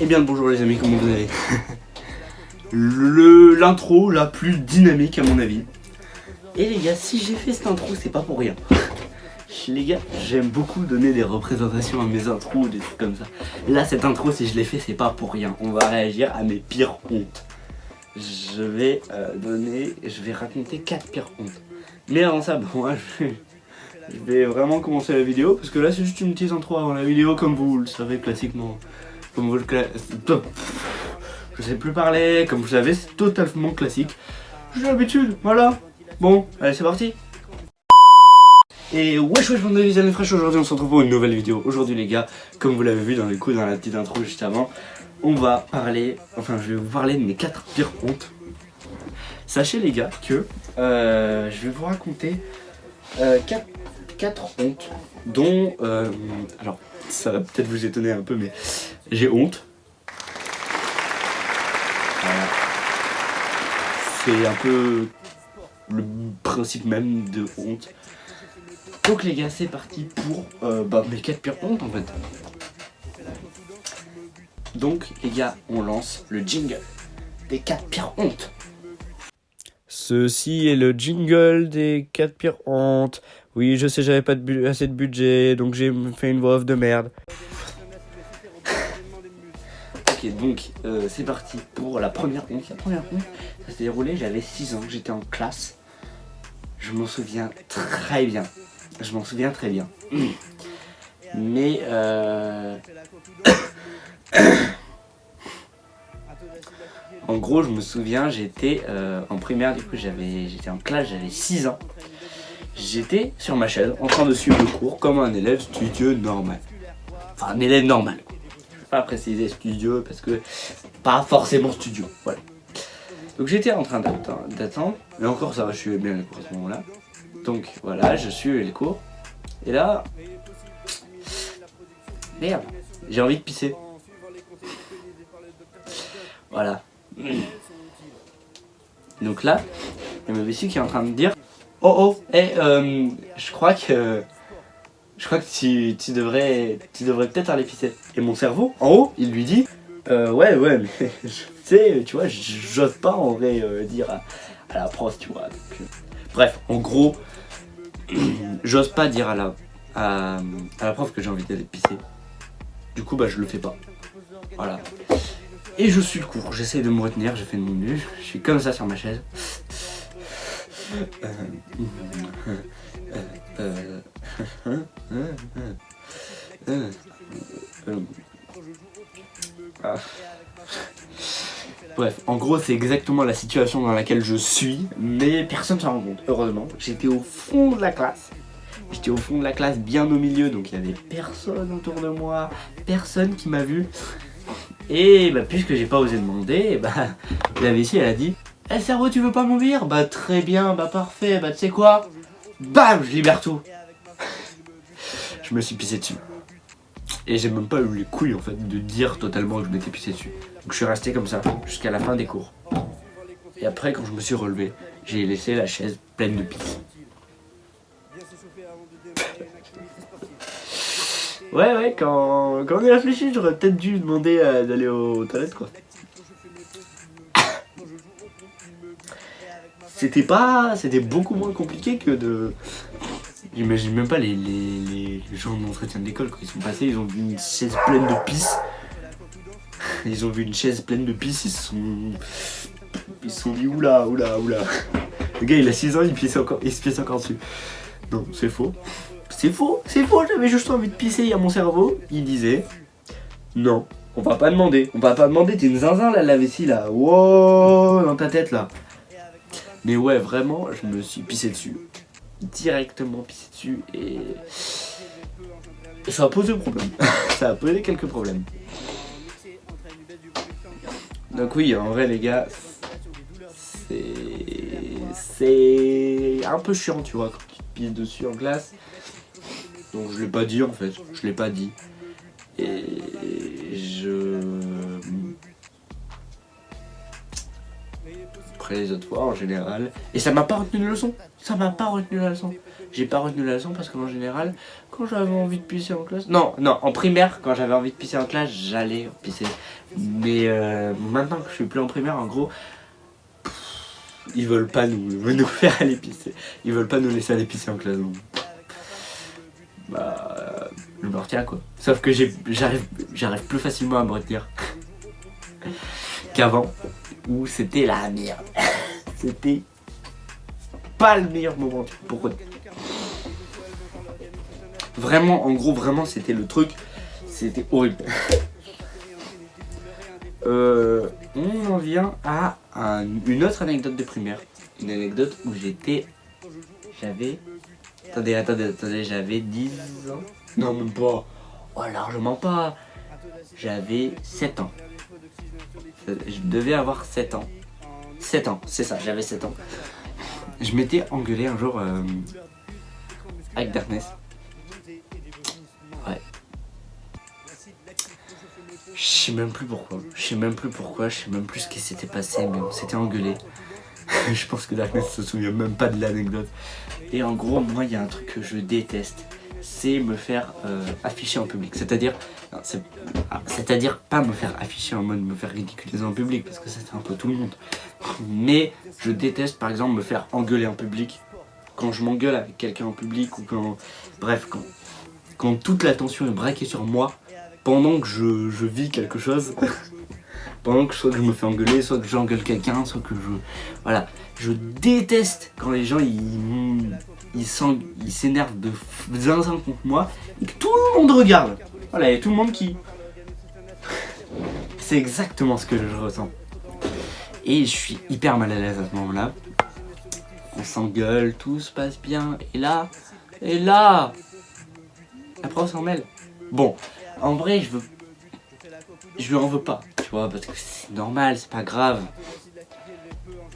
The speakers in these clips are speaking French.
Eh bien bonjour les amis, comment vous allez? L'intro la plus dynamique à mon avis. Et les gars, si j'ai fait cette intro, c'est pas pour rien. Les gars, j'aime beaucoup donner des représentations à mes intros, des trucs comme ça. Là, cette intro, si je l'ai fait, c'est pas pour rien. On va réagir à mes pires hontes. Je vais raconter 4 pires hontes. Mais avant ça, bon, moi, je vais vraiment commencer la vidéo, parce que là, c'est juste une petite intro avant la vidéo, comme vous le savez classiquement. Comme vous le je sais plus parler, comme vous savez, c'est totalement classique. J'ai l'habitude, voilà. Bon, allez, c'est parti. Et wesh bande de amis fraîches, aujourd'hui on se retrouve pour une nouvelle vidéo. Aujourd'hui les gars, comme vous l'avez vu dans la petite intro juste avant, on va parler, enfin je vais vous parler de mes 4 pires hontes. Sachez les gars que je vais vous raconter 4 hontes dont, alors ça va peut-être vous étonner un peu mais j'ai honte. Voilà. C'est un peu le principe même de honte. Donc les gars, c'est parti pour mes 4 pires hontes en fait. Donc les gars, on lance le jingle des 4 pires hontes. Ceci est le jingle des 4 pires hontes. Oui, je sais, j'avais pas assez de budget, donc j'ai fait une voix off de merde. Ok, donc c'est parti pour la première honte. La première honte, ça s'est déroulé, j'avais 6 ans, j'étais en classe. Je m'en souviens très bien. Mais en gros, je me souviens, j'étais en primaire, du coup j'étais en classe, j'avais 6 ans. J'étais sur ma chaise en train de suivre le cours comme un élève studieux normal. Enfin, un élève normal. Je ne vais pas préciser studieux parce que pas forcément studieux. Voilà. Donc j'étais en train d'attendre, mais encore ça va, je suivais bien les cours à ce moment-là. Donc voilà, je suis les cours. Et là, merde, j'ai envie de pisser. Voilà. Donc là, il y a ma vessie qui est en train de dire oh, je crois que tu devrais peut-être aller pisser. Et mon cerveau, en haut, il lui dit ouais, mais tu sais, tu vois, j'ose pas en vrai dire à la prof, tu vois. Donc, bref, en gros, j'ose pas dire à la prof que j'ai envie d'aller pisser. Du coup, je le fais pas. Voilà. Et je suis le cours, j'essaye de me retenir, je fais de mon mieux, je suis comme ça sur ma chaise. Bref, en gros c'est exactement la situation dans laquelle je suis, mais personne ne s'en rend compte, heureusement. J'étais au fond de la classe. J'étais au fond de la classe, bien au milieu, donc il y avait personne autour de moi, personne qui m'a vu. Et puisque j'ai pas osé demander, la vessie elle a dit hey, cerveau, tu veux pas m'ouvrir? Très bien, parfait, tu sais quoi? Bam, je libère tout. Je me suis pissé dessus. Et j'ai même pas eu les couilles en fait de dire totalement que je m'étais pissé dessus. Donc je suis resté comme ça jusqu'à la fin des cours. Et après quand je me suis relevé, j'ai laissé la chaise pleine de pisse. Ouais, quand on y réfléchit, j'aurais peut-être dû demander d'aller aux toilettes quoi. C'était beaucoup moins compliqué que de... J'imagine même pas les gens d'entretien de l'école quand ils sont passés, ils ont vu une chaise pleine de pisse. Ils se sont dit oula. Le gars il a 6 ans, il se pisse encore dessus. Non, c'est faux. J'avais juste envie de pisser, il y a mon cerveau, il disait non, on va pas demander, t'es une zinzin là, la vessie là, wow, dans ta tête là. Mais ouais, vraiment, je me suis pissé dessus. Directement pissé dessus et ça a posé problème. Ça a posé quelques problèmes. Donc oui, en vrai les gars, c'est un peu chiant tu vois quand tu te pisses dessus en classe. Donc je l'ai pas dit en fait, Et après les autres fois en général. Et ça m'a pas retenu la leçon. Ça m'a pas retenu la leçon. J'ai pas retenu la leçon parce qu'en général, quand j'avais envie de pisser en classe... Non, en primaire, quand j'avais envie de pisser en classe, j'allais pisser. Mais maintenant que je suis plus en primaire, en gros, ils veulent pas nous faire aller pisser. Ils veulent pas nous laisser aller pisser en classe. Donc, bah, je me retiens quoi. Sauf que j'arrive plus facilement à me retenir qu'avant, où c'était la merde. C'était pas le meilleur moment pour retenir. Vraiment, en gros, vraiment, c'était le truc. C'était horrible. On en vient à une autre anecdote de primaire. Une anecdote où j'avais... Attendez, j'avais 10 ans. Non, même pas. Oh, largement pas. J'avais 7 ans. Je devais avoir 7 ans. 7 ans, c'est ça, j'avais 7 ans. Je m'étais engueulé un jour avec Darkness. Ouais. Je sais même plus pourquoi, je sais même plus ce qui s'était passé, mais on s'était engueulé. Je pense que Darkness se souvient même pas de l'anecdote. Et en gros, moi, il y a un truc que je déteste, c'est me faire afficher en public. C'est-à-dire pas me faire afficher en mode me faire ridiculiser en public, parce que ça c'est un peu tout le monde. Mais je déteste par exemple me faire engueuler en public. Quand je m'engueule avec quelqu'un en public, ou quand... Bref, quand toute l'attention est braquée sur moi, pendant que je vis quelque chose, pendant que soit que je me fais engueuler, soit que j'engueule quelqu'un, soit que je... Voilà, je déteste quand les gens ils s'énervent de zinzin contre moi et que tout le monde regarde. Voilà, il y a tout le monde qui... C'est exactement ce que je ressens. Et je suis hyper mal à l'aise à ce moment-là. On s'engueule, tout se passe bien, et là, après on s'en mêle. Bon, en vrai, je lui en veux pas, tu vois, parce que c'est normal, c'est pas grave.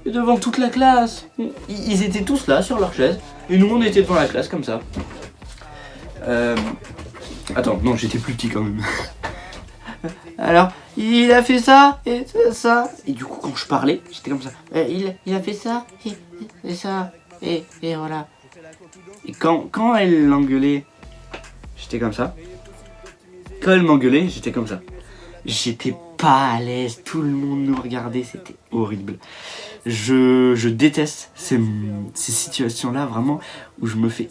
Et devant toute la classe, ils étaient tous là sur leur chaise, et nous on était devant la classe comme ça. Attends, non, j'étais plus petit quand même. Alors, il a fait ça, et ça. Et du coup, quand je parlais, j'étais comme ça. Il a fait ça, et ça, et voilà. Et quand elle l'engueulait, j'étais comme ça. Quand elle m'engueulait, j'étais comme ça. J'étais pas à l'aise, tout le monde nous regardait, c'était horrible. Je déteste ces situations-là, vraiment, où je me fais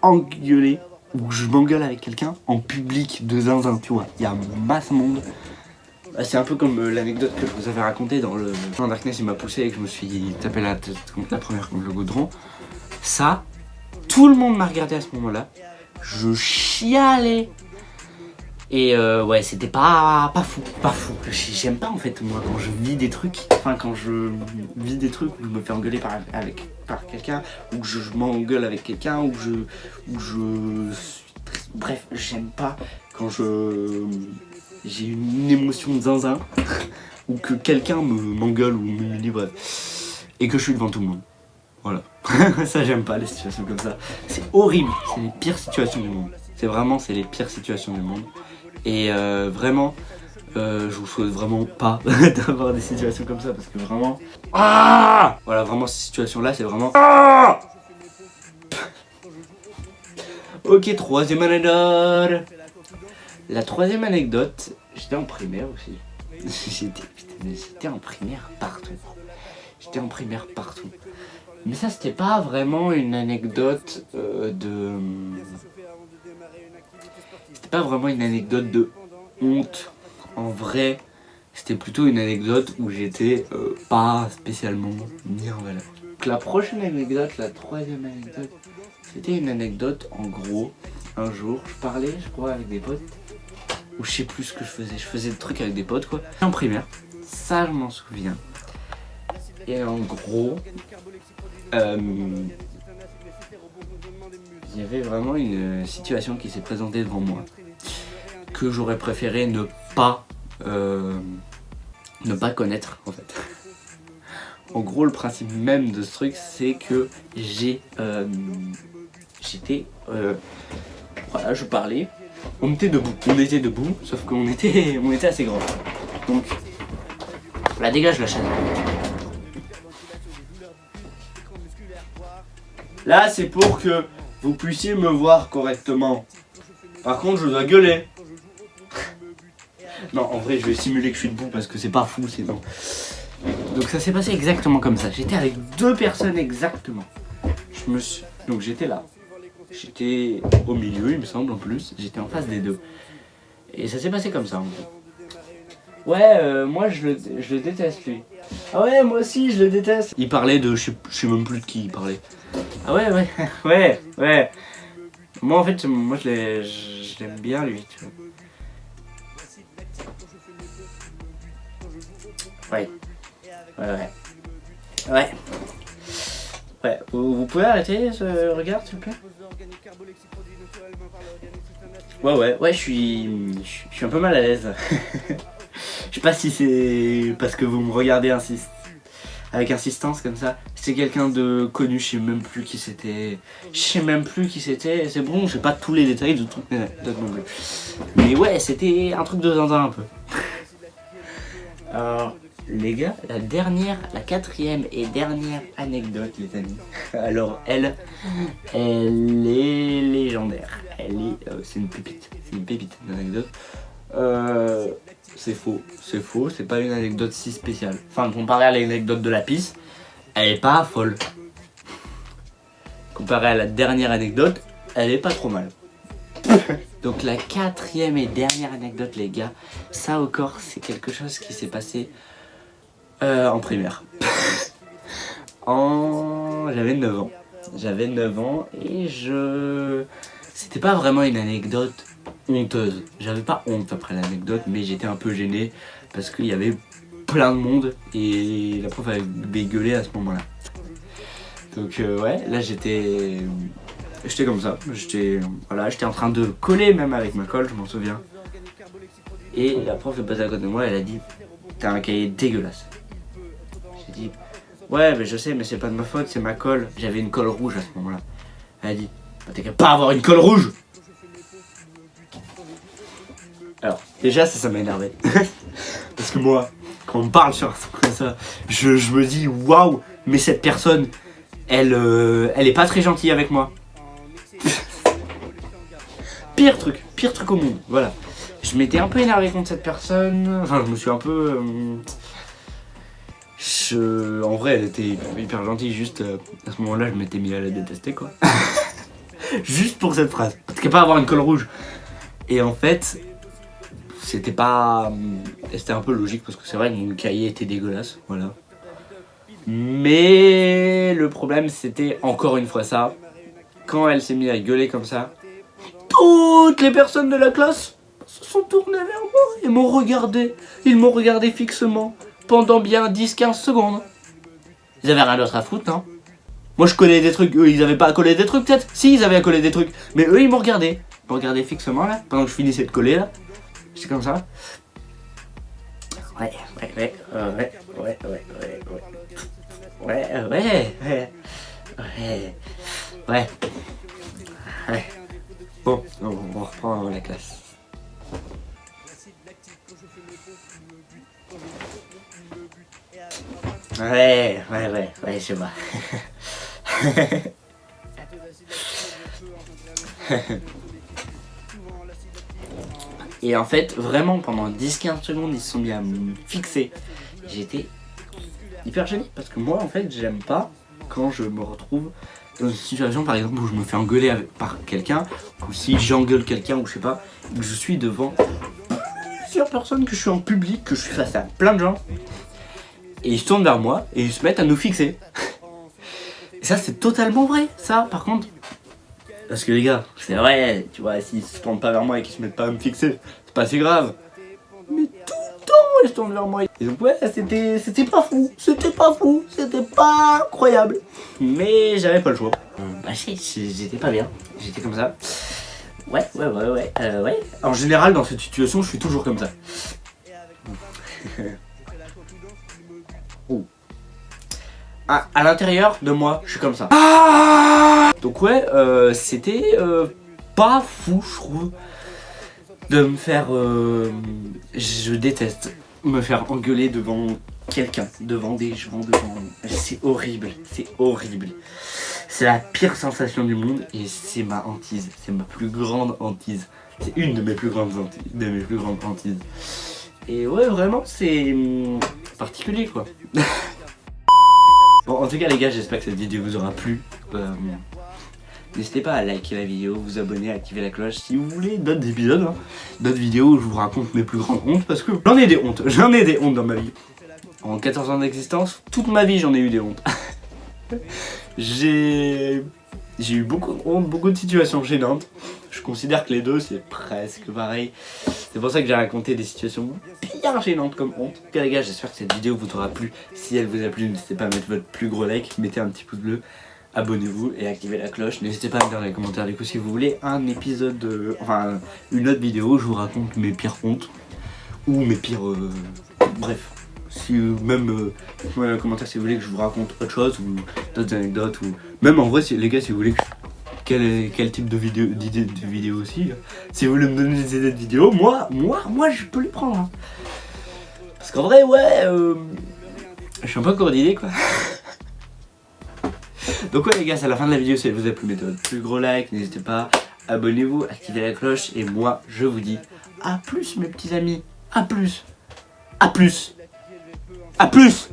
engueuler, où je m'engueule avec quelqu'un en public de zinzin, tu vois. Il y a masse monde. C'est un peu comme l'anecdote que je vous avais racontée dans le... Quand Darkness il m'a poussé et que je me suis tapé la tête contre la première contre le goudron. Ça, tout le monde m'a regardé à ce moment-là. Je chialais. Et ouais, c'était pas fou. J'aime pas en fait, moi, quand je vis des trucs. Enfin, quand je vis des trucs où je me fais engueuler par quelqu'un, ou que je m'engueule avec quelqu'un, ou que je... Bref, j'aime pas quand j'ai une émotion de zinzin, ou que quelqu'un m'engueule ou m'humilie, bref. Et que je suis devant tout le monde. Voilà. Ça, j'aime pas les situations comme ça. C'est horrible. C'est les pires situations du monde. C'est les pires situations du monde. Et vraiment, je vous souhaite vraiment pas d'avoir des situations comme ça, parce que vraiment... Ah, voilà, vraiment ces situations-là, c'est vraiment... Ah. Ok, troisième anecdote. La troisième anecdote, j'étais en primaire aussi. J'étais en primaire partout. J'étais en primaire partout. Mais ça, c'était pas vraiment une anecdote C'était pas vraiment une anecdote de honte. En vrai, c'était plutôt une anecdote où j'étais pas spécialement mis en valeur. Donc la prochaine anecdote, la troisième anecdote, c'était une anecdote en gros. Un jour, je parlais, je crois, avec des potes. Ou je sais plus ce que je faisais. Je faisais des trucs avec des potes, quoi. En primaire, ça je m'en souviens. Et en gros, il y avait vraiment une situation qui s'est présentée devant moi que j'aurais préféré ne pas connaître en fait. En gros, le principe même de ce truc, c'est que voilà, je parlais, on était debout, sauf qu'on était assez grand. Donc, là dégage la chaîne. Là, c'est pour que vous puissiez me voir correctement. Par contre, je dois gueuler. Non, en vrai, je vais simuler que je suis debout parce que c'est pas fou, sinon. Donc ça s'est passé exactement comme ça. J'étais avec 2 personnes exactement. Donc j'étais là. J'étais au milieu, il me semble, en plus. J'étais en face des 2. Et ça s'est passé comme ça, en fait. Ouais, moi je le déteste, lui. Ah ouais, moi aussi, je le déteste. Il parlait de... Je sais même plus de qui il parlait. Ah ouais, ouais. Moi, en fait, je l'aime bien, lui, tu vois. Ouais, vous pouvez arrêter ce regard, s'il vous plaît? Ouais, je suis un peu mal à l'aise. Je sais pas si c'est parce que vous me regardez avec insistance comme ça. C'est quelqu'un de connu, je sais même plus qui c'était. C'est bon, j'ai pas tous les détails de toute l'anecdote non plus. Mais ouais, c'était un truc de zinzin un peu. Alors, les gars, la 4e et dernière anecdote, les amis. Alors, elle est légendaire. C'est une pépite. C'est une pépite d'anecdote. C'est faux, c'est pas une anecdote si spéciale. Enfin, comparé à l'anecdote de la pisse, elle est pas folle. Comparé à la dernière anecdote, elle est pas trop mal. Donc la 4e et dernière anecdote, les gars, ça encore, c'est quelque chose qui s'est passé en primaire. J'avais 9 ans. J'avais 9 ans et c'était pas vraiment une anecdote honteuse. J'avais pas honte après l'anecdote, mais j'étais un peu gêné parce qu'il y avait plein de monde et la prof avait gueulé à ce moment-là. Donc ouais, là j'étais comme ça. J'étais en train de coller même avec ma colle, je m'en souviens. Et la prof est passée à côté de moi, elle a dit « T'as un cahier dégueulasse ». J'ai dit « Ouais, mais je sais, mais c'est pas de ma faute, c'est ma colle. » J'avais une colle rouge à ce moment-là. Elle a dit « T'es qu'à pas avoir une colle rouge !» Alors, déjà, ça m'a énervé. Parce que moi, quand on me parle sur un truc comme ça, je me dis waouh, mais cette personne, elle est pas très gentille avec moi. Pire truc au monde, voilà. Je m'étais un peu énervé contre cette personne. Enfin, je me suis un peu. En vrai, elle était hyper gentille, juste à ce moment-là, je m'étais mis à la détester, quoi. Juste pour cette phrase. Parce qu'à pas avoir une colle rouge. Et en fait. C'était un peu logique parce que c'est vrai que mon cahier était dégueulasse, voilà. Mais le problème c'était encore une fois ça. Quand elle s'est mise à gueuler comme ça, toutes les personnes de la classe se sont tournées vers moi et m'ont regardé. Ils m'ont regardé fixement pendant bien 10-15 secondes. Ils avaient rien d'autre à foutre, non? Moi je collais des trucs, eux ils avaient pas à coller des trucs peut-être. Si, ils avaient à coller des trucs, mais eux ils m'ont regardé. Ils m'ont regardé fixement là, pendant que je finissais de coller là. C'est comme ça. Ouais. Bon, on reprend la classe. Ouais, je vois. Et en fait, vraiment, pendant 10-15 secondes, ils se sont mis à me fixer. J'étais hyper gêné parce que moi, en fait, j'aime pas quand je me retrouve dans une situation, par exemple, où je me fais engueuler par quelqu'un, ou si j'engueule quelqu'un, ou je sais pas, que je suis devant plusieurs personnes, que je suis en public, que je suis face à plein de gens, et ils se tournent vers moi et ils se mettent à nous fixer. Et ça, c'est totalement vrai, ça, par contre. Parce que les gars, c'est vrai, tu vois, s'ils se tournent pas vers moi et qu'ils se mettent pas à me fixer, c'est pas si grave. Mais tout le temps, ils se tournent vers moi. Et donc ouais, c'était pas fou, c'était pas incroyable. Mais j'avais pas le choix. Bah j'étais pas bien, j'étais comme ça. Ouais. En général, dans cette situation, je suis toujours comme ça. À l'intérieur de moi, je suis comme ça. Donc ouais, c'était pas fou, je trouve, de me faire... je déteste me faire engueuler devant quelqu'un, devant des gens, c'est horrible, c'est horrible. C'est la pire sensation du monde et c'est ma hantise. C'est ma plus grande hantise. C'est une de mes plus grandes hantises. Et ouais, vraiment, c'est particulier quoi. Bon, en tout cas, les gars, j'espère que cette vidéo vous aura plu. N'hésitez pas à liker la vidéo, vous abonner, activer la cloche si vous voulez d'autres épisodes, hein, d'autres vidéos où je vous raconte mes plus grandes hontes parce que j'en ai des hontes dans ma vie. En 14 ans d'existence, toute ma vie j'en ai eu des hontes. J'ai eu beaucoup de honte, beaucoup de situations gênantes. Je considère que les deux c'est presque pareil. C'est pour ça que j'ai raconté des situations bien gênantes comme honte. En tout cas les gars, j'espère que cette vidéo vous aura plu. Si elle vous a plu, n'hésitez pas à mettre votre plus gros like, mettez un petit pouce bleu. Abonnez-vous et activez la cloche. N'hésitez pas à me dire dans les commentaires du coup si vous voulez un épisode, enfin une autre vidéo où je vous raconte mes pires hontes ou mes pires, bref. Si même dans les commentaires si vous voulez que je vous raconte autre chose ou d'autres anecdotes ou même en vrai si, les gars si vous voulez que quel type de d'idées de vidéo aussi. Si vous voulez me donner des idées de vidéos, moi je peux les prendre. Hein. Parce qu'en vrai ouais, je suis un peu court d'idées quoi. Donc ouais les gars, c'est la fin de la vidéo. Si elle vous a plu, mettez votre plus gros like, n'hésitez pas, abonnez-vous, activez la cloche. Et moi, je vous dis à plus mes petits amis. À plus. À plus. À plus.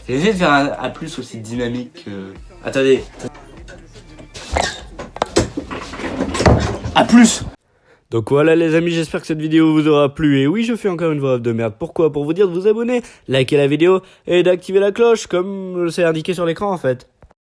J'ai essayé de faire un à plus aussi dynamique. Attendez. À plus. Donc voilà les amis, j'espère que cette vidéo vous aura plu. Et oui, je fais encore une voix de merde. Pourquoi? Pour vous dire de vous abonner, liker la vidéo et d'activer la cloche comme c'est indiqué sur l'écran en fait.